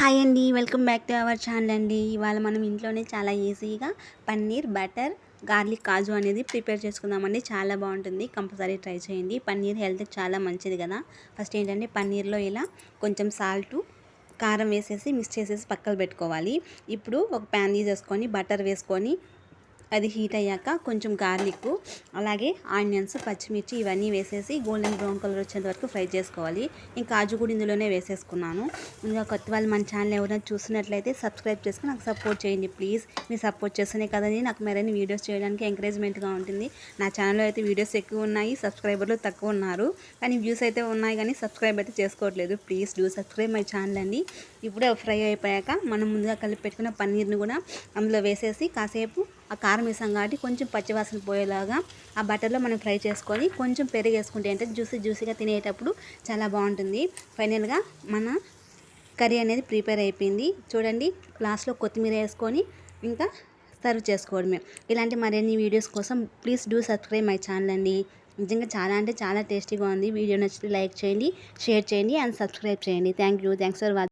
Hi అండి, welcome back to our channel అండి. ఇవాళ మనం ఇంట్లోనే చాలా ఈజీగా పన్నీర్ బటర్ గార్లిక్ కాజు అనేది ప్రిపేర్ చేసుకుందామండి. చాలా బాగుంటుంది, కంపల్సరీ ట్రై చేయండి. పన్నీర్ హెల్త్కి చాలా మంచిది కదా. ఫస్ట్ ఏంటంటే పన్నీర్లో ఇలా కొంచెం సాల్టు కారం వేసేసి మిక్స్ చేసేసి పక్కన పెట్టుకోవాలి. ఇప్పుడు ఒక ప్యాన్ తీసేసుకొని బటర్ వేసుకొని అది హీట్ అయ్యాక కొంచెం గార్లిక్ అలాగే ఆనియన్స్ పచ్చిమిర్చి ఇవన్నీ వేసేసి గోల్డెన్ బ్రౌన్ కలర్ వచ్చేంత వరకు ఫ్రై చేసుకోవాలి. ఇంకా కాజు కూడా ఇందులోనే వేసేసుకున్నాను. ఇంకా కొత్త వాళ్ళు మన ఛానల్ ఎవరైనా చూసినట్లయితే సబ్స్క్రైబ్ చేసుకుని నాకు సపోర్ట్ చేయండి ప్లీజ్. మీరు సపోర్ట్ చేస్తేనే కదండి నాకు మరిన్ని వీడియోస్ చేయడానికి ఎంకరేజ్మెంట్గా ఉంటుంది. నా ఛానల్లో అయితే వీడియోస్ ఎక్కువ ఉన్నాయి, సబ్స్క్రైబర్లు తక్కువ ఉన్నారు, కానీ వ్యూస్ అయితే ఉన్నాయి కానీ సబ్స్క్రైబ్ అయితే చేసుకోవట్లేదు. Please do subscribe my channel అండి. ఇప్పుడే ఫ్రై అయిపోయాక మనం ముందుగా కలిపి పెట్టుకున్న పన్నీర్ని కూడా అందులో వేసేసి కాసేపు ఆ కారం వేసాం కాబట్టి కొంచెం పచ్చివాసన పోయేలాగా ఆ బటర్లో మనం ఫ్రై చేసుకొని కొంచెం పెరుగు వేసుకుంటే అంటే జ్యూసీగా తినేటప్పుడు చాలా బాగుంటుంది. ఫైనల్గా మన కర్రీ అనేది ప్రిపేర్ అయిపోయింది. చూడండి, లాస్ట్లో కొత్తిమీర వేసుకొని ఇంకా సర్వ్ చేసుకోవడమే. ఇలాంటి మరిన్ని వీడియోస్ కోసం please do subscribe my channel అండి. నిజంగా చాలా అంటే చాలా టేస్టీగా ఉంది. వీడియో నచ్చితే లైక్ చేయండి, షేర్ చేయండి అండ్ సబ్స్క్రైబ్ చేయండి. Thanks for watching.